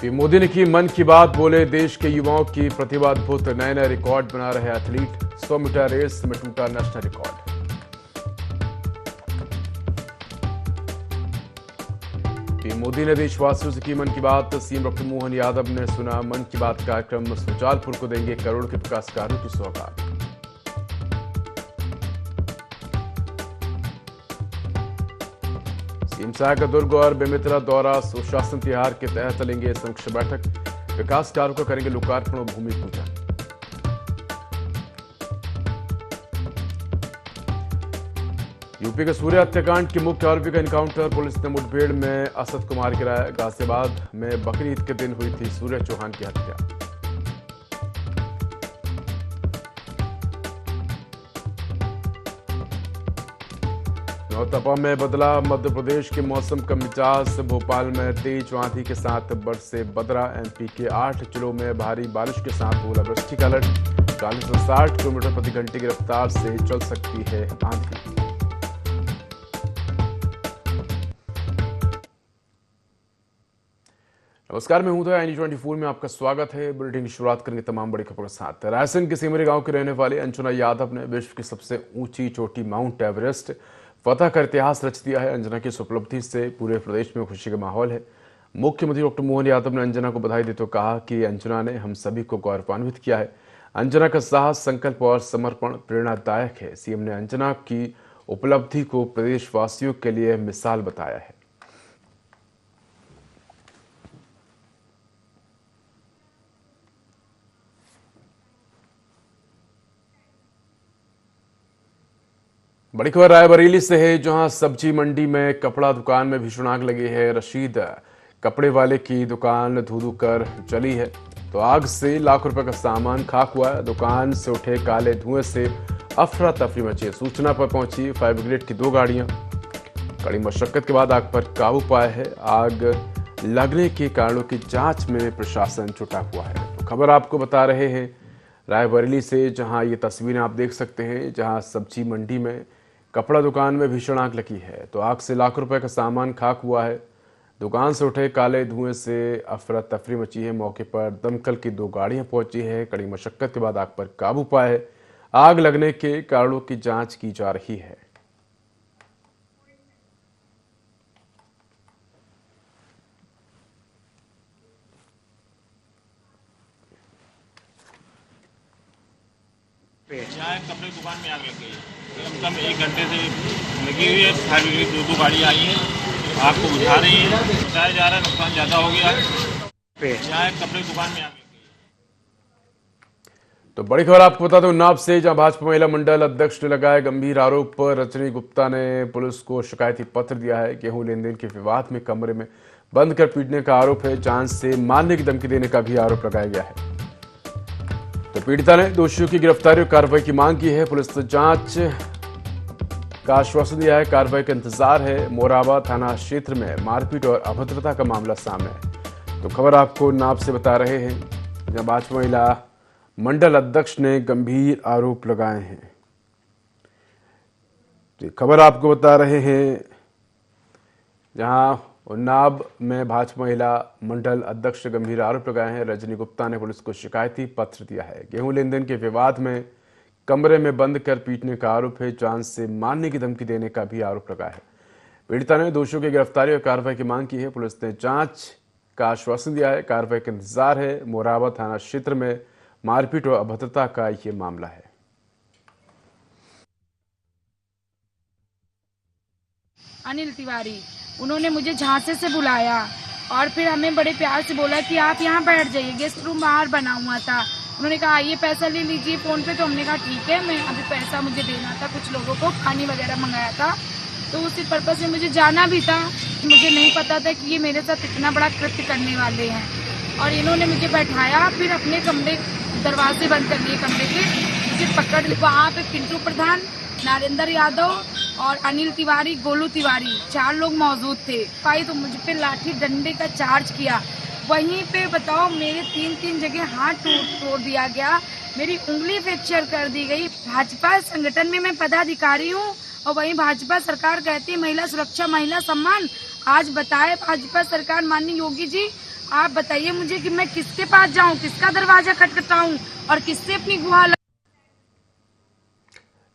PM Modi ने की मन की बात, बोले देश के युवाओं की प्रतिभा अद्भुत, नए नए रिकॉर्ड बना रहे एथलीट। 100 मीटर रेस में टूटा नेशनल रिकॉर्ड। पीएम मोदी ने देशवासियों से की मन की बात, सीएम डॉक्टर मोहन यादव ने सुना मन की बात कार्यक्रम। सुजालपुर को देंगे करोड़ के विकास कार्यों की सौगात। सीएम शाह का दुर्ग और बेमेतरा दौरा, सुशासन तिहार के तहत लेंगे समीक्षा बैठक। विकास कार्यों का करेंगे लोकार्पण और भूमि पूजन। यूपी के सूर्य हत्याकांड के मुख्य आरोपी का एनकाउंटर, पुलिस ने मुठभेड़ में असद को मार गिराया। गाजियाबाद में बकरी ईद के दिन हुई थी सूर्य चौहान की हत्या। नौतपा में बदला मध्य प्रदेश के मौसम का मिजाज, भोपाल में तेज आंधी के साथ बरसे बदरा। एमपी के 8 जिलों में भारी बारिश के साथ ओलावृष्टि का अलर्ट। 40 से 60 किलोमीटर प्रति घंटे की रफ्तार से चल सकती है आंधी। नमस्कार, मैं हूं IND24 में आपका स्वागत है। बुलेटिन की शुरुआत करेंगे तमाम बड़ी खबरों के साथ। रायसेन के सिमरी गांव के रहने वाले अंजना यादव ने विश्व की सबसे ऊंची चोटी माउंट एवरेस्ट फतह कर इतिहास रच दिया है। अंजना की इस उपलब्धि से पूरे प्रदेश में खुशी का माहौल है। मुख्यमंत्री डॉक्टर मोहन यादव ने अंजना को बधाई देते हुए कहा कि अंजना ने हम सभी को गौरवान्वित किया है। अंजना का साहस, संकल्प और समर्पण प्रेरणादायक है। सीएम ने अंजना की उपलब्धि को प्रदेशवासियों के लिए मिसाल बताया है। बड़ी खबर रायबरेली से है, जहां सब्जी मंडी में कपड़ा दुकान में भीषण आग लगी है। रशीद कपड़े वाले की दुकान धू धू कर जली है, तो आग से लाखों रुपए का सामान खाक हुआ है। दुकान से उठे काले धुएं से अफरा तफरी मची। सूचना पर पहुंची फायर ब्रिगेड की 2 गाड़ियां। कड़ी मशक्कत के बाद आग पर काबू पाया है। आग लगने के कारणों की जांच में प्रशासन जुटा हुआ है। तो खबर आपको बता रहे हैं रायबरेली से, जहां ये तस्वीरें आप देख सकते हैं, जहां सब्जी मंडी में कपड़ा दुकान में भीषण आग लगी है, तो आग से लाखों रुपए का सामान खाक हुआ है। दुकान से उठे काले धुएं से अफरा तफरी मची है। मौके पर दमकल की 2 गाड़ियां पहुंची है। कड़ी मशक्कत के बाद आग पर काबू पाया है। आग लगने के कारणों की जांच की जा रही है। यहाँ कपड़े की दुकान में आग लग गई है। कम से कम 1 घंटे से लगी हुई है। फायर ब्रिगेड की 2 गाड़ी आई हैं, आग को बुझा रही है। बताया जा रहा है नुकसान ज़्यादा हो गया है। यहाँ कपड़े की दुकान में आग लग गई है। तो बड़ी खबर आपको बता दूं उन्नाव से, जहां भाजपा महिला मंडल अध्यक्ष ने लगाया गंभीर आरोप। रजनी गुप्ता ने पुलिस को शिकायती पत्र दिया है। गेहूं लेन देन के विवाद में कमरे में बंद कर पीटने का आरोप है। जान से मारने की धमकी देने का भी आरोप लगाया गया है। तो पीड़िता ने दोषियों की गिरफ्तारी और कार्रवाई की मांग की है। पुलिस ने जांच का आश्वासन दिया है। कार्रवाई का इंतजार है। मोराबा थाना क्षेत्र में मारपीट और अभद्रता का मामला सामने है। तो खबर आपको नाप से बता रहे हैं, जहां भाजपा महिला मंडल अध्यक्ष ने गंभीर आरोप लगाए हैं। तो खबर आपको बता रहे हैं, जहां उन्नाव में भाजपा महिला मंडल अध्यक्ष ने गंभीर आरोप लगाए हैं। रजनी गुप्ता ने पुलिस को शिकायती पत्र दिया है। गेहूं लेन देन के विवाद में कमरे में बंद कर पीटने का आरोप है। जान से मारने की धमकी देने का भी आरोप लगा है। पीड़िता ने दोषियों की गिरफ्तारी और कार्रवाई की मांग की है। पुलिस ने जांच का आश्वासन दिया है। कार्रवाई का इंतजार है। मोराबा थाना क्षेत्र में मारपीट और अभद्रता का ये मामला है। अनिल तिवारी, उन्होंने मुझे झांसे से बुलाया और फिर हमें बड़े प्यार से बोला कि आप यहाँ बैठ जाइए। गेस्ट रूम बाहर बना हुआ था। उन्होंने कहा आइए पैसा ले लीजिए फ़ोन पे। तो हमने कहा ठीक है, मैं अभी पैसा मुझे देना था, कुछ लोगों को खाने वगैरह मंगाया था, तो उसी पर्पज़ से मुझे जाना भी था। मुझे नहीं पता था कि ये मेरे साथ इतना बड़ा कृत्य करने वाले हैं। और इन्होंने मुझे बैठाया, फिर अपने कमरे दरवाजे बंद कर लिए कमरे के, मुझे पकड़। वहाँ पे पिंटू प्रधान, नरेंद्र यादव और अनिल तिवारी, गोलू तिवारी, 4 लोग मौजूद थे। भाई तो मुझ पे लाठी डंडे का चार्ज किया। वहीं पे बताओ मेरे 3 जगह हाथ तोड़ दिया गया। मेरी उंगली फ्रैक्चर कर दी गई। भाजपा संगठन में मैं पदाधिकारी हूँ और वहीं भाजपा सरकार कहती है महिला सुरक्षा, महिला सम्मान। आज बताए भाजपा सरकार, माननीय योगी जी आप बताइए मुझे कि मैं किसके पास जाऊं, किसका दरवाजा खटखटाऊं और किससे अपनी गुहार।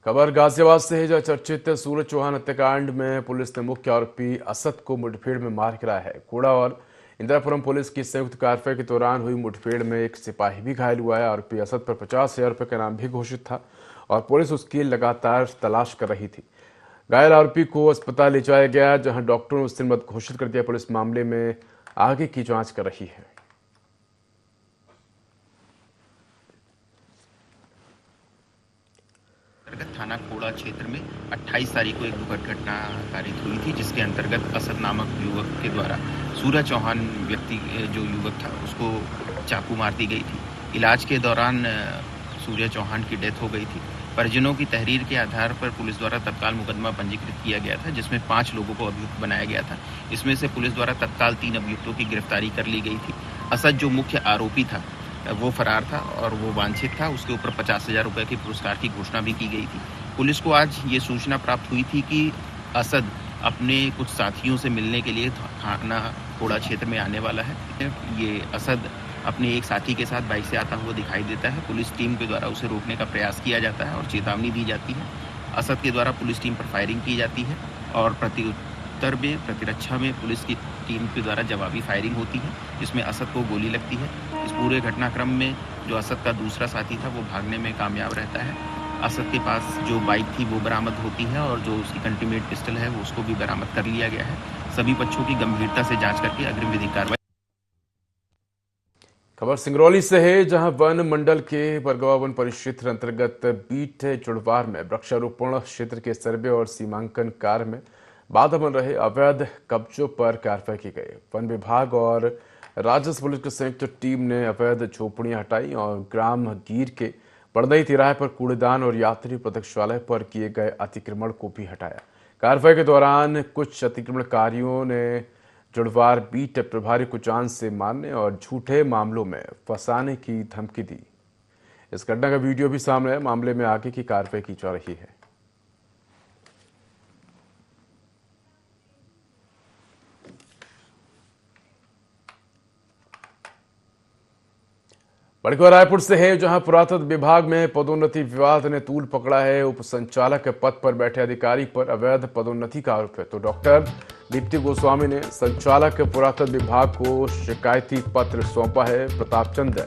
खबर गाजियाबाद से है, जहां चर्चित सूरज चौहान हत्याकांड में पुलिस ने मुख्य आरोपी असद को मुठभेड़ में मार गिराया है। कोड़ा और इंदिरापुरम पुलिस की संयुक्त कार्रवाई के दौरान हुई मुठभेड़ में एक सिपाही भी घायल हुआ है। आरोपी असद पर 50,000 रुपये का इनाम भी घोषित था और पुलिस उसकी लगातार तलाश कर रही थी। घायल आरोपी को अस्पताल ले जाया गया, जहां डॉक्टरों ने उस दिन मत घोषित कर दिया। पुलिस मामले में आगे की जांच कर रही है। थाना कोड़ा क्षेत्र में 28 तारीख को एक दुखद घटना कारित हुई थी, जिसके अंतर्गत असद नामक युवक के द्वारा सूरज चौहान व्यक्ति जो युवक था उसको चाकू मार दी गई थी। इलाज के दौरान सूरज चौहान की डेथ हो गई थी। परिजनों की तहरीर के आधार पर पुलिस द्वारा तत्काल मुकदमा पंजीकृत किया गया था, जिसमें 5 लोगों को अभियुक्त बनाया गया था। इसमें से पुलिस द्वारा तत्काल 3 अभियुक्तों की गिरफ्तारी कर ली गई थी। असद जो मुख्य आरोपी था वो फरार था और वो वांछित था। उसके ऊपर 50,000 रुपये के पुरस्कार की घोषणा भी की गई थी। पुलिस को आज ये सूचना प्राप्त हुई थी कि असद अपने कुछ साथियों से मिलने के लिए थाना कोड़ा क्षेत्र में आने वाला है। ये असद अपने एक साथी के साथ बाइक से आता हुआ दिखाई देता है। पुलिस टीम के द्वारा उसे रोकने का प्रयास किया जाता है और चेतावनी दी जाती है। असद के द्वारा पुलिस टीम पर फायरिंग की जाती है और प्रतिरक्षा में पुलिस की टीम के द्वारा जवाबी फायरिंग होती है, जिसमें असद को गोली लगती है। इस पूरे घटनाक्रम में जो असद का दूसरा साथी था वो भागने में कामयाब रहता है। असद के पास जो बाइक थी वो बरामद होती है और जो उसकी कंटीमेट पिस्टल है वो उसको भी बरामद कर लिया गया है। सभी पक्षों की गंभीरता से जांच करके अग्रिम विधिक कार्रवाई। खबर सिंगरौली से है, जहां वन मंडल के बरगवा वन परिक्षेत्र अंतर्गत बीट जुड़वार में वृक्षारोपण क्षेत्र के सर्वे और सीमांकन कार्य में बाधा बन रहे अवैध कब्जों पर कार्रवाई की गई। वन विभाग और राजस्व पुलिस की संयुक्त टीम ने अवैध झोपड़ियां हटाई और ग्राम गीर के बड़दई तिराहे पर कूड़ेदान और यात्री प्रतीक्षालय पर किए गए अतिक्रमण को भी हटाया। कार्रवाई के दौरान कुछ अतिक्रमणकारियों ने जुड़वार बीट प्रभारी को जान से मारने और झूठे मामलों में फंसाने की धमकी दी। इस घटना का वीडियो भी सामने है। मामले में आगे की कार्रवाई की जा रही है। बड़ी खबर रायपुर से है, जहां पुरातत्व विभाग में पदोन्नति विवाद ने तूल पकड़ा है। उप संचालक के पद पर बैठे अधिकारी पर अवैध पदोन्नति का आरोप है, तो डॉक्टर दीप्ति गोस्वामी ने संचालक पुरातत्व विभाग को शिकायती पत्र सौंपा है। प्रताप चंद्र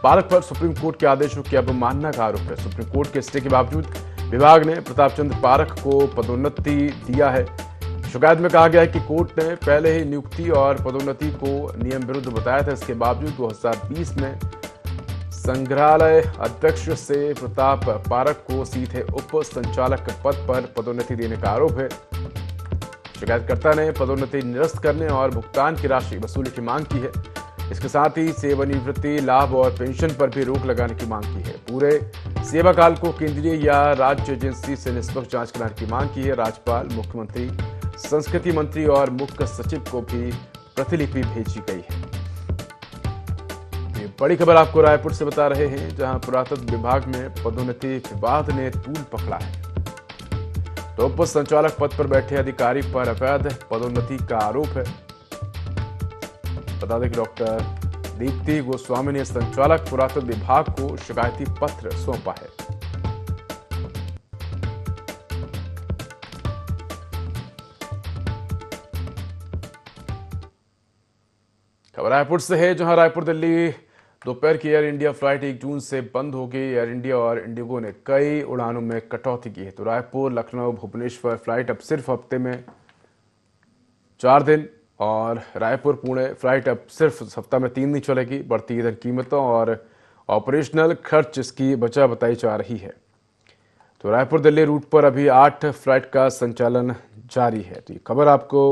पारक पर सुप्रीम कोर्ट के आदेशों की अवमानना का आरोप है। सुप्रीम कोर्ट के स्टे के बावजूद विभाग ने प्रताप चंद्र पारक को पदोन्नति दिया है। शिकायत में कहा गया है कि कोर्ट ने पहले ही नियुक्ति और पदोन्नति को नियम विरुद्ध बताया था। इसके बावजूद 2020 में संग्रहालय अध्यक्ष से प्रताप पारक को सीधे उप संचालक पद पर पदोन्नति देने का आरोप है। शिकायतकर्ता ने पदोन्नति निरस्त करने और भुगतान की राशि वसूली की मांग की है। इसके साथ ही सेवानिवृत्ति लाभ और पेंशन पर भी रोक लगाने की मांग की है। पूरे सेवा काल को केंद्रीय या राज्य एजेंसी से निष्पक्ष जांच कराने की मांग की है। राज्यपाल, मुख्यमंत्री, संस्कृति मंत्री और मुख्य सचिव को भी प्रतिलिपि भेजी गई है। बड़ी खबर आपको रायपुर से बता रहे हैं, जहां पुरातत्व विभाग में पदोन्नति विवाद ने तूल पकड़ा है, तो उप संचालक पद पर बैठे अधिकारी पर अवैध पदोन्नति का आरोप है। बता दें कि डॉक्टर दीप्ति गोस्वामी ने संचालक पुरातत्व विभाग को शिकायती पत्र सौंपा है। खबर रायपुर से है, जहां रायपुर दिल्ली दोपहर की एयर इंडिया फ्लाइट 1 जून से बंद हो गई। एयर इंडिया और इंडिगो ने कई उड़ानों में कटौती की है, तो रायपुर, लखनऊ, भुवनेश्वर फ्लाइट अब सिर्फ हफ्ते में 4 दिन और रायपुर पुणे फ्लाइट अब सिर्फ सप्ताह में 3 दिन चलेगी। बढ़ती ईंधन कीमतों और ऑपरेशनल खर्च इसकी वजह बताई जा रही है। तो रायपुर दिल्ली रूट पर अभी 8 फ्लाइट का संचालन जारी है। तो ये खबर आपको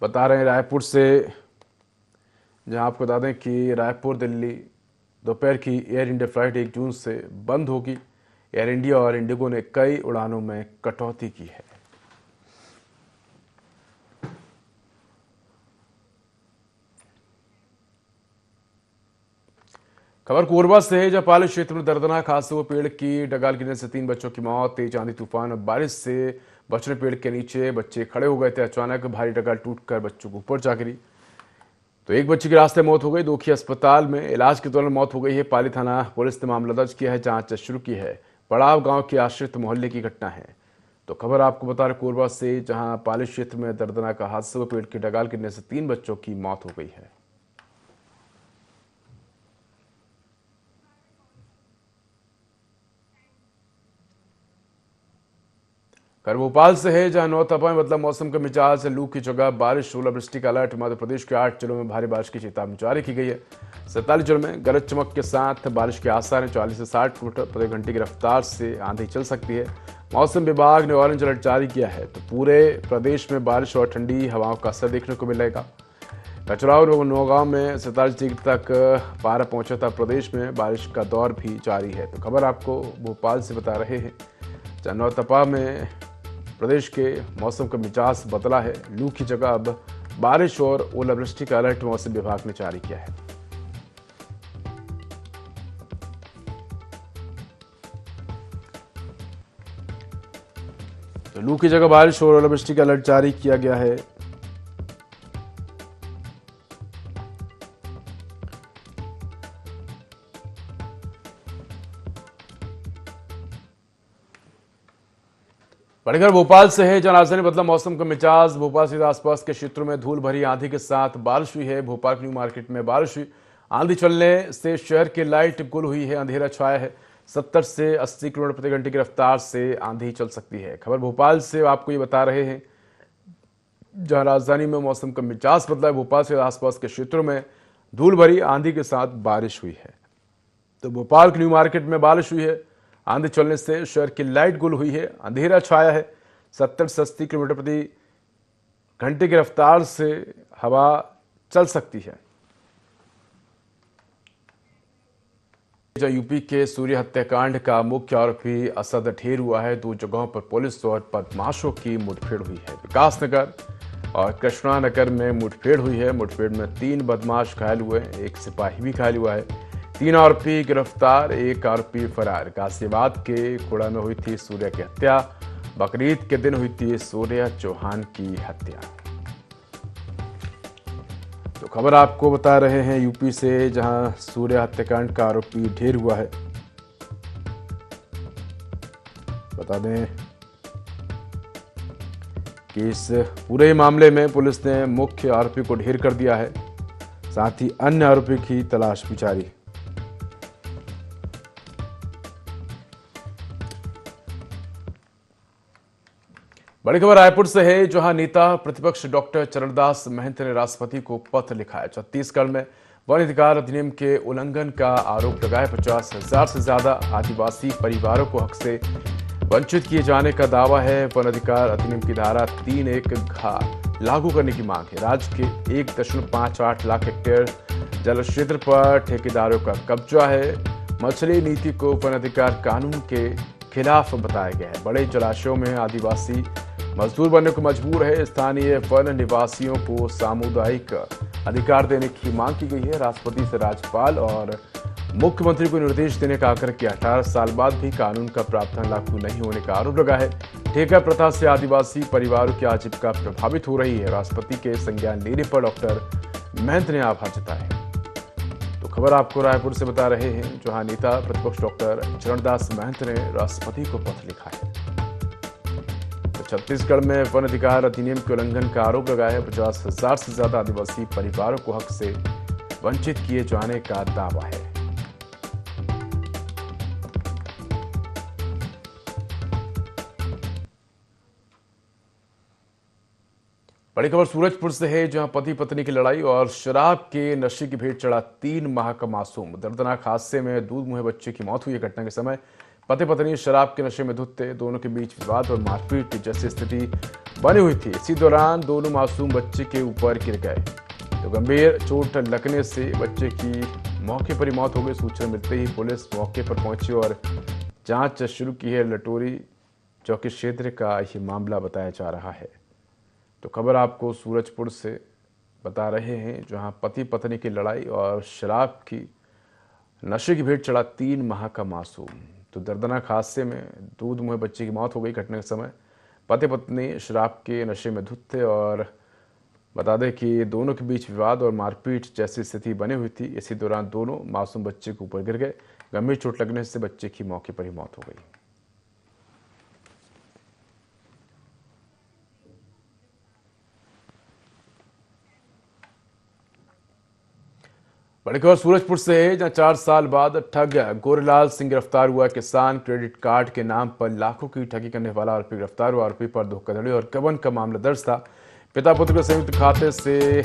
बता रहे हैं रायपुर से, जहां आपको बता दें कि रायपुर दिल्ली दोपहर की एयर इंडिया फ्लाइट 1 जून से बंद होगी। एयर इंडिया और इंडिगो ने कई उड़ानों में कटौती की है। खबर कोरबा से है, जहां पाली क्षेत्र में दर्दनाक हादसे हुए। पेड़ की डगाल गिरने से 3 बच्चों की मौत। तेज आंधी तूफान और बारिश से बचने पेड़ के नीचे बच्चे खड़े हो गए थे। अचानक भारी डगाल टूटकर बच्चों को ऊपर जा गिरी। तो एक बच्ची की रास्ते मौत हो गई, दो की अस्पताल में इलाज के दौरान मौत हो गई है। पाली थाना पुलिस ने मामला दर्ज किया है, जांच शुरू की है। पड़ाव गांव के आश्रित मोहल्ले की घटना है। तो खबर आपको बता रहे कोरबा से, जहां पाली क्षेत्र में दर्दनाक हादसे में पेड़ की डगाल गिरने से 3 बच्चों की मौत हो गई है। खबर भोपाल से है, जहां नौतपा में बदला मौसम का मिजाज। लू की जगह बारिश, ओलावृष्टि का अलर्ट। मध्य प्रदेश के 8 जिलों में भारी बारिश की चेतावनी जारी की गई है। 47 जिलों में गरज चमक के साथ बारिश के आसार हैं। 40 से 60 किलोमीटर प्रति घंटे की रफ्तार से आंधी चल सकती है। मौसम विभाग ने ऑरेंज अलर्ट जारी किया है। तो पूरे प्रदेश में बारिश और ठंडी हवाओं का असर देखने को मिलेगा। कचराव और नौगांव में 47 डिग्री तक पारा पहुंचा था। प्रदेश में बारिश का दौर भी जारी है। तो खबर आपको भोपाल से बता रहे हैं, जहां नौतपा में प्रदेश के मौसम का मिजाज बदला है। लू की जगह अब बारिश और ओलावृष्टि का अलर्ट मौसम विभाग ने जारी किया है। तो लू की जगह बारिश और ओलावृष्टि का अलर्ट जारी किया गया है। बड़ी खबर भोपाल से है, जहां राजधानी बदला मौसम का मिजाज। भोपाल सहित आसपास के क्षेत्रों में धूल भरी आंधी के साथ बारिश हुई है। भोपाल न्यू मार्केट में बारिश हुई। आंधी चलने से शहर की लाइट गुल हुई है। अंधेरा छाया है। 70 से 80 किलोमीटर प्रति घंटे की रफ्तार से आंधी चल सकती है। खबर भोपाल से आपको ये बता रहे हैं, जहां राजधानी में मौसम का मिजाज बदला है। भोपाल से आसपास के क्षेत्रों में धूल भरी आंधी के साथ बारिश हुई है। तो भोपाल न्यू मार्केट में बारिश हुई है। आंधी चलने से शहर की लाइट गुल हुई है। अंधेरा छाया है। 70 से 80 किलोमीटर प्रति घंटे की रफ्तार से हवा चल सकती है। यूपी के सूर्य हत्याकांड का मुख्य आरोपी असद ढेर हुआ है। 2 जगहों पर पुलिस और बदमाशों की मुठभेड़ हुई है। विकासनगर और कृष्णा नगर में मुठभेड़ हुई है। मुठभेड़ में 3 बदमाश घायल हुए, 1 सिपाही भी घायल हुआ है। 3 आरोपी गिरफ्तार, 1 आरोपी फरार। गाजियाबाद के कुड़ा में हुई थी सूर्य की हत्या। बकरीद के दिन हुई थी सूर्य चौहान की हत्या। तो खबर आपको बता रहे हैं यूपी से, जहां सूर्य हत्याकांड का आरोपी ढेर हुआ है। बता दें कि इस पूरे मामले में पुलिस ने मुख्य आरोपी को ढेर कर दिया है। साथ ही अन्य आरोपी की तलाश भी जारी। बड़ी खबर रायपुर से है, जहां नेता प्रतिपक्ष डॉक्टर चरणदास महंत ने राष्ट्रपति को पत्र लिखा है। छत्तीसगढ़ में वन अधिकार अधिनियम के उल्लंघन का आरोप लगाए। 50,000 से ज्यादा आदिवासी परिवारों को हक से वंचित किए जाने का दावा है। वन अधिकार अधिनियम की धारा 3(1) लागू करने की मांग है। राज्य के 1.58 लाख हेक्टेयर जल क्षेत्र पर ठेकेदारों का कब्जा है। मछली नीति को वन अधिकार कानून के खिलाफ बताया गया है। बड़े जलाशयों में आदिवासी मजदूर बनने को मजबूर है। स्थानीय वन निवासियों को सामुदायिक अधिकार देने की मांग की गई है। राष्ट्रपति से राज्यपाल और मुख्यमंत्री को निर्देश देने का आग्रह किया। 18 साल बाद भी कानून का प्रावधान लागू नहीं होने का आरोप लगा है। ठेका प्रथा से आदिवासी परिवारों की आजीविका प्रभावित हो रही है। राष्ट्रपति के संज्ञान लेने पर डॉक्टर महंत ने आभार जताया है। तो खबर आपको रायपुर से बता रहे हैं, जहां नेता प्रतिपक्ष डॉक्टर चरणदास महंत ने राष्ट्रपति को पत्र लिखा है। तो छत्तीसगढ़ में वन अधिकार अधिनियम के उल्लंघन का आरोप लगाया है। 50,000 से ज्यादा आदिवासी परिवारों को हक से वंचित किए जाने का दावा है। बड़ी खबर सूरजपुर से है, जहां पति पत्नी की लड़ाई और शराब के नशे की भेंट चढ़ा 3 माह का मासूम। दर्दनाक हादसे में दूध मुहे बच्चे की मौत हुई है। घटना के समय पति पत्नी शराब के नशे में धुत थे। दोनों के बीच विवाद और मारपीट जैसी स्थिति बनी हुई थी। इसी दौरान दोनों मासूम बच्चे के ऊपर गिर गए। तो गंभीर चोट लगने से बच्चे की मौके पर ही मौत हो गई। सूचना मिलते ही पुलिस मौके पर पहुंची और जांच शुरू की है। लटोरी चौकी क्षेत्र का यह मामला बताया जा रहा है। तो खबर आपको सूरजपुर से बता रहे हैं, जहां पति पत्नी की लड़ाई और शराब की नशे की भेंट चढ़ा 3 माह का मासूम। तो दर्दनाक हादसे में दूध मुहे बच्चे की मौत हो गई। घटना के समय पति पत्नी शराब के नशे में धुत थे और बता दें कि दोनों के बीच विवाद और मारपीट जैसी स्थिति बनी हुई थी। इसी दौरान दोनों मासूम बच्चे के ऊपर गिर गए। गंभीर चोट लगने से बच्चे की मौके पर ही मौत हो गई। बड़ी खबर सूरजपुर से है, जहां 4 साल बाद ठग गोरेलाल सिंह गिरफ्तार हुआ। किसान क्रेडिट कार्ड के नाम पर लाखों की ठगी करने वाला आरोपी गिरफ्तार हुआ। आरोपी पर धोखाधड़ी और गबन का मामला दर्ज था। पिता पुत्र के संयुक्त खाते से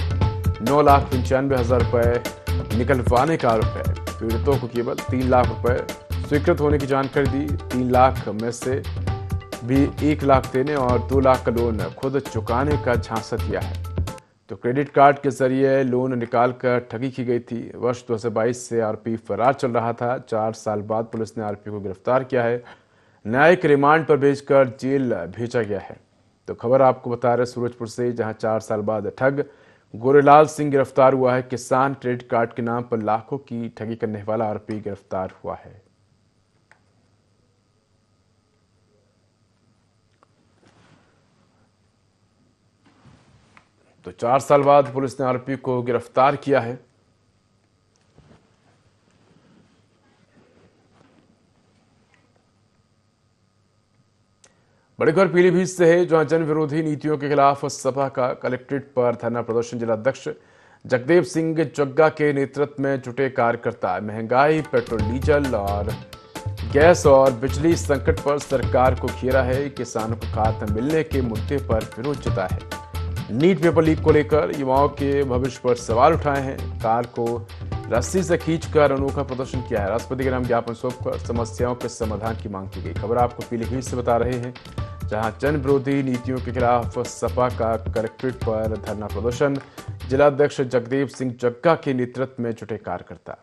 9,95,000 रुपए निकलवाने का आरोप है। पीड़ितों को केवल 3 लाख रुपए स्वीकृत होने की जानकारी दी। 3 लाख में से भी 1 लाख देने और 2 लाख का लोन खुद चुकाने का झांसा दिया है। तो क्रेडिट कार्ड के जरिए लोन निकालकर ठगी की गई थी। वर्ष 2022 से आरोपी फरार चल रहा था। 4 साल बाद पुलिस ने आरोपी को गिरफ्तार किया है। न्यायिक रिमांड पर भेजकर जेल भेजा गया है। तो खबर आपको बता रहे सूरजपुर से, जहां 4 साल बाद ठग गोरेलाल सिंह गिरफ्तार हुआ है। किसान क्रेडिट कार्ड के नाम पर लाखों की ठगी करने वाला आरोपी गिरफ्तार हुआ है। तो 4 साल बाद पुलिस ने आरोपी को गिरफ्तार किया है। बड़ी खबर पीलीभीत से है, जहां जन विरोधी नीतियों के खिलाफ सपा का कलेक्ट्रेट पर धरना प्रदर्शन। जिलाध्यक्ष जगदेव सिंह जग्गा के नेतृत्व में जुटे कार्यकर्ता महंगाई, पेट्रोल डीजल और गैस और बिजली संकट पर सरकार को घेरा है। किसानों को खाद मिलने के मुद्दे पर विरोध जताया है। नीट पेपर लीक को लेकर युवाओं के भविष्य पर सवाल उठाए हैं। कार को रस्सी से खींचकर अनोखा प्रदर्शन किया है। राष्ट्रपति के नाम ज्ञापन सौंपकर समस्याओं के समाधान की मांग की गई। खबर आपको पीलीभीत से बता रहे हैं, जहां जन विरोधी नीतियों के खिलाफ सपा का कलेक्ट्रेट पर धरना प्रदर्शन। जिलाध्यक्ष जगदेव सिंह जग्गा के नेतृत्व में जुटे कार्यकर्ता।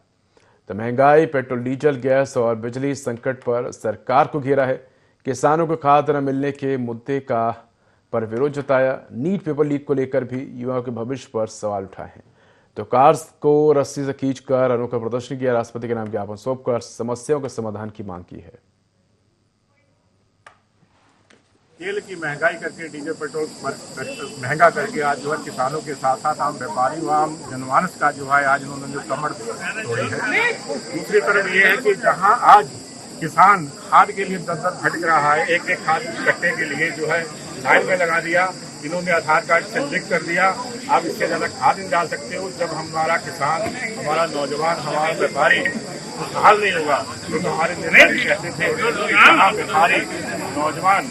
तो महंगाई, पेट्रोल डीजल, गैस और बिजली संकट पर सरकार को घेरा है। किसानों को खाद न मिलने के मुद्दे का पर विरोध जताया। नीट पेपर लीक को लेकर भी युवाओं के भविष्य पर सवाल उठाए हैं। तो कार्स को रस्सी से खींचकर अनोखा प्रदर्शन किया। राष्ट्रपति के नाम ज्ञापन सौंपकर समस्याओं के समाधान की मांग की है। तेल की महंगाई करके, डीजल पेट्रोल महंगा करके आज जो है किसानों के साथ साथ आम व्यापारी व आम जनमानस का जो है आज उन्होंने जो कमर तोड़ी है। दूसरी तरफ ये है कि जहां आज किसान खाद के लिए दर दर भटक रहा है, एक एक खाद कट्टे के लिए जो है लाइन में लगा दिया। इन्होंने आधार कार्ड से लिंक कर दिया, आप इससे ज़्यादा खाद नहीं डाल सकते हो। जब हमारा किसान, हमारा नौजवान, हमारा व्यापारी खुशहाल नहीं होगा, तो हमारे नेता भी कहते थे कि जहाँ व्यापारी, नौजवान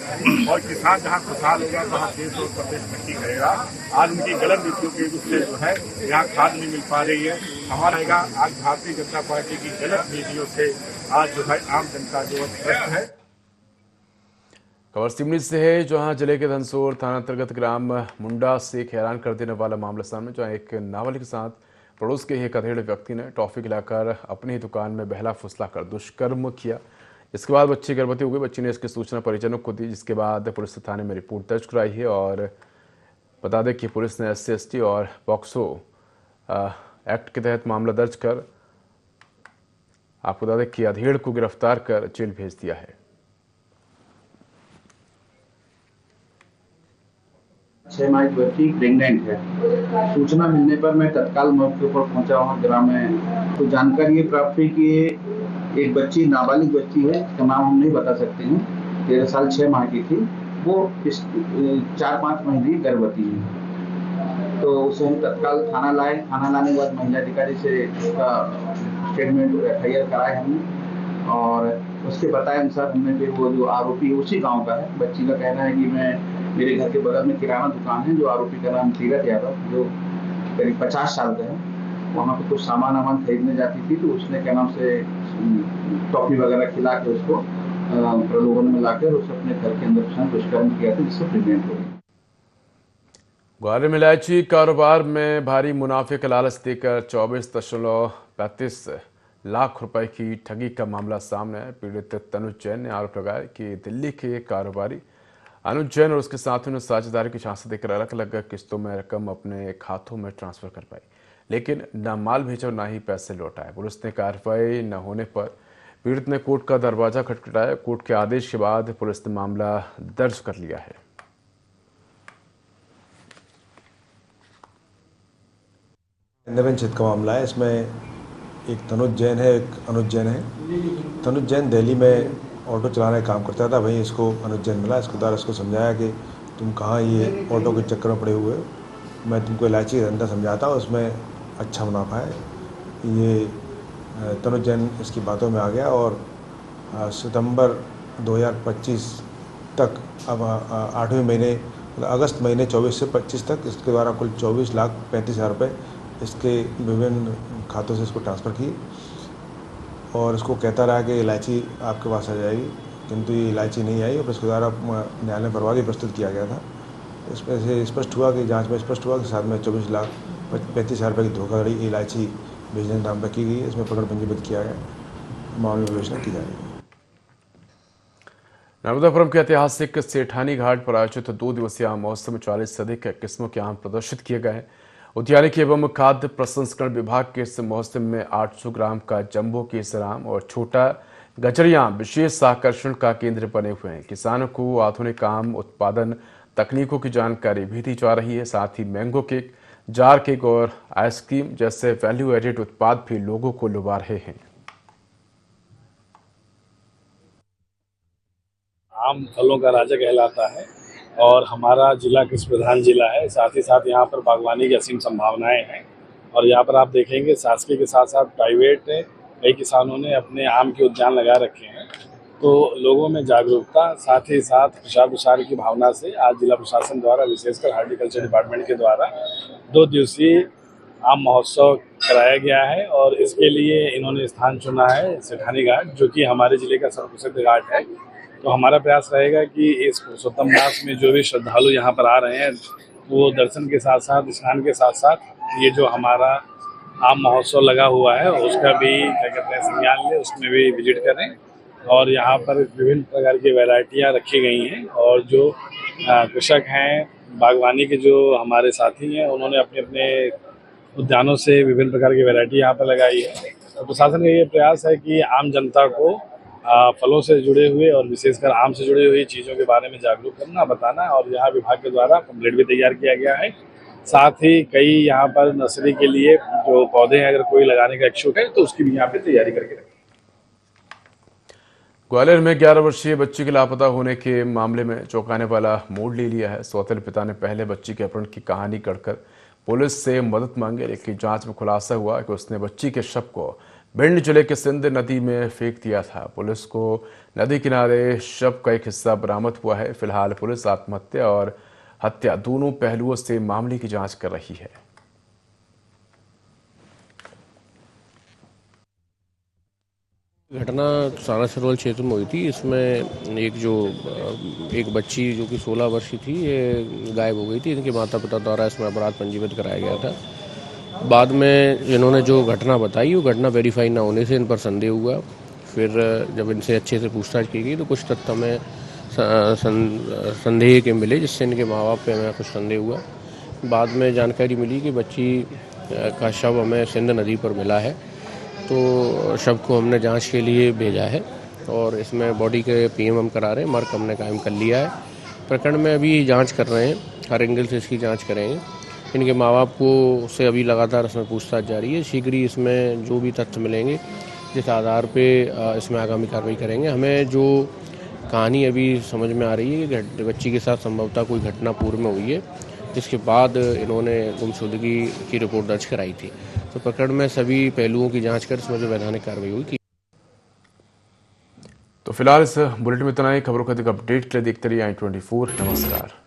और किसान जहाँ खुशहाल होगा वहाँ देश और प्रदेश तरक्की करेगा। आज उनकी गलत नीतियों की उससे जो है यहाँ खाद नहीं मिल पा रही है। हमारा आज भारतीय जनता पार्टी की गलत नीतियों से आज जो है आम जनता जो है त्रस्त है। खबर सिमरी से है, जहां जिले के धनसोर थाना अंतर्गत ग्राम मुंडा से एक हैरान कर देने वाला मामला सामने, जहां एक नाबालिग के साथ पड़ोस के एक अधेड़ व्यक्ति ने टॉफी खिलाकर अपनी दुकान में बहला फुसलाकर दुष्कर्म किया। इसके बाद बच्ची गर्भवती हो गई। बच्ची ने इसकी सूचना परिजनों को दी, जिसके बाद पुलिस ने थाने में रिपोर्ट दर्ज कराई है। और बता दें कि पुलिस ने SC/ST और पॉक्सो एक्ट के तहत मामला दर्ज कर आपको बता दें कि अधेड़ को गिरफ्तार कर जेल भेज दिया है। 6 माह की बच्ची प्रेग्नेंट है। सूचना मिलने पर मैं तत्काल मौके पर पहुंचा वहाँ ग्राम में, तो जानकारी ये प्राप्त हुई कि एक बच्ची, नाबालिग बच्ची है, इसका नाम हम नहीं बता सकते हैं, 13 साल 6 माह की थी। वो 4-5 महीने गर्भवती है। तो उसे हम तत्काल थाना लाए। थाना लाने के बाद महिला अधिकारी से उसका स्टेटमेंट FIR कराए हमने, और उसके बताए अनुसार हमने फिर वो जो आरोपी उसी गाँव का है, बच्ची का कहना है कि मेरे घर के बगल में किराना दुकान है, जो आरोपी का नाम तीरथ यादव, जो करीब 50 साल का है, वहाँ पे कुछ सामान खरीदने जाती थी। तो उसने क्या नाम से टॉफी वगैरह खिला के उसको प्रलोभन में लाकर उसे अपने घर के अंदर दुष्कर्म किया था, जिससे प्रेग्नेंट हो गई। ग्वालियर में इलायची कारोबार में भारी मुनाफे का लालच देकर 24.35 लाख रुपए की ठगी का मामला सामने है। पीड़ित तनुज जैन ने आरोप लगाया कि दिल्ली के कारोबारी अनुज जैन और उसके साथियों ने साझेदारी की झांसा देकर अलग अलग किस्तों में रकम अपने खातों में ट्रांसफर कर पाई, लेकिन न माल भेजा और न ही पैसे लौटाए। पुलिस ने कार्रवाई न होने पर पीड़ित ने कोर्ट का दरवाजा खटखटाया। कोर्ट के आदेश के बाद पुलिस ने मामला दर्ज कर लिया है। इंद्रबेन छिद का मामला है। इसमें एक तनुज जैन है, एक अनुज जैन है। तनुज जैन दिल्ली में ऑटो चलाने का काम करता था, वहीं इसको अनुज जैन मिला। इसके द्वारा इसको समझाया कि तुम कहाँ ये ऑटो के चक्कर में पड़े हुए हो, मैं तुमको इलायची का धंधा समझाता हूँ, उसमें अच्छा मुनाफा है। ये तनुज जैन इसकी बातों में आ गया और सितंबर 2025 तक, अब 8वें महीने मतलब अगस्त महीने 24 से 25 तक इसके द्वारा कुल 24,35,000 रुपये इसके विभिन्न खातों से इसको ट्रांसफ़र की और इसको कहता रहा कि इलायची आपके पास आ जाएगी, किंतु ये इलायची नहीं आई और इसके द्वारा न्यायालय में परवागी प्रस्तुत किया गया था। इसमें से स्पष्ट हुआ कि जांच में स्पष्ट हुआ कि साथ में 24,35,000 रुपये की धोखाधड़ी इलायची भेजने के नाम पर की गई। इसमें प्रकरण पंजीबद्ध किया गया, मामले में विवेचना की जा रही है। नर्मदापुरम के ऐतिहासिक सेठानी घाट पर आयोजित 2 दिवसीय आम महोत्सव में 40 से अधिक किस्मों के आम प्रदर्शित किए गए हैं। उद्यानिकी एवं खाद्य प्रसंस्करण विभाग के इस महोत्सव में 800 ग्राम का जंबो केसर आम और छोटा गचरी आम विशेष आकर्षण का केंद्र बने हुए हैं। किसानों को आधुनिक आम उत्पादन तकनीकों की जानकारी भी दी जा रही है। साथ ही मैंगो केक, जार केक और आइसक्रीम जैसे वैल्यू एडेड उत्पाद भी लोगों को लुभा रहे हैं। आम फलों का राजा कहलाता है और हमारा जिला कृषि प्रधान जिला है। साथ ही साथ यहाँ पर बागवानी की असीम संभावनाएं हैं और यहाँ पर आप देखेंगे शासकीय के साथ साथ प्राइवेट कई किसानों ने अपने आम के उद्यान लगा रखे हैं। तो लोगों में जागरूकता, साथ ही साथ प्रचार प्रसार की भावना से आज जिला प्रशासन द्वारा विशेषकर हार्टिकल्चर डिपार्टमेंट के द्वारा 2 दिवसीय आम महोत्सव कराया गया है और इसके लिए इन्होंने स्थान चुना है सेठानी घाट, जो कि हमारे जिले का सर्वप्रसिद्ध घाट है। तो हमारा प्रयास रहेगा कि इस पुरुषोत्तम मास में जो भी श्रद्धालु यहाँ पर आ रहे हैं वो दर्शन के साथ साथ, स्नान के साथ साथ ये जो हमारा आम महोत्सव लगा हुआ है उसका भी क्या कहते हैं संज्ञान लें, उसमें भी विजिट करें। और यहाँ पर विभिन्न प्रकार की वैरायटियाँ रखी गई हैं और जो कृषक हैं, बागवानी के जो हमारे साथी हैं, उन्होंने अपने अपने उद्यानों से विभिन्न प्रकार की वैरायटी यहाँ पर लगाई है। तो प्रशासन का ये प्रयास है कि आम जनता को फलों से जुड़े हुए और विशेषकर आम से जुड़ी हुई चीज़ों के बारे में जागरूक करना, बताना। और यहाँ विभाग के द्वारा पम्पलेट भी तैयार किया गया है। साथ ही कई यहाँ पर नर्सरी के लिए जो पौधे हैं, अगर कोई लगाने का इच्छुक है तो उसकी भी यहाँ पे तैयारी करके रखें। ग्वालियर में 11 वर्षीय बच्ची के लापता होने के मामले में चौंकाने वाला मोड़ ले लिया है। सौतेले पिता ने पहले बच्ची के अपहरण की कहानी गढ़कर पुलिस से मदद मांगी, लेकिन जांच में खुलासा हुआ कि उसने बच्ची के शव को भिंड जिले के सिंध नदी में फेंक दिया था। पुलिस को नदी किनारे शव का एक हिस्सा बरामद हुआ है। फिलहाल पुलिस आत्महत्या और हत्या दोनों पहलुओं से मामले की जांच कर रही है। घटना साना सरोवर क्षेत्र में हुई थी। इसमें एक बच्ची जो कि 16 वर्ष की थी, ये गायब हो गई थी। इनके माता पिता द्वारा इसमें अपराध पंजीबद्ध कराया गया था। बाद में इन्होंने जो घटना बताई, वो घटना वेरीफाई ना होने से इन पर संदेह हुआ। फिर जब इनसे अच्छे से पूछताछ की गई तो कुछ तथ्य हमें संदेह के मिले, जिससे इनके माँ बाप पे हमें कुछ संदेह हुआ। बाद में जानकारी मिली कि बच्ची का शव हमें सिंध नदी पर मिला है, तो शव को हमने जांच के लिए भेजा है और इसमें बॉडी के पीएम हम करा रहे हैं। मार्क हमने कायम कर लिया है। प्रकरण में अभी जांच कर रहे हैं, हर एंगल से इसकी जांच करेंगे। इनके माँ बाप को से अभी लगातार इसमें पूछताछ जारी है। शीघ्र ही इसमें जो भी तथ्य मिलेंगे, जिस आधार पे इसमें आगामी कार्रवाई करेंगे। हमें जो कहानी अभी समझ में आ रही है कि बच्ची के साथ संभवतः कोई घटना पूर्व में हुई है, जिसके बाद इन्होंने गुमशुदगी की रिपोर्ट दर्ज कराई थी। तो प्रकरण में सभी पहलुओं की जांच कर इसमें जो वैधानिक कार्रवाई हुई। तो फिलहाल इस बुलेटिन में इतना ही। खबरों का अधिक अपडेट के लिए देखते रहिए i24। नमस्कार।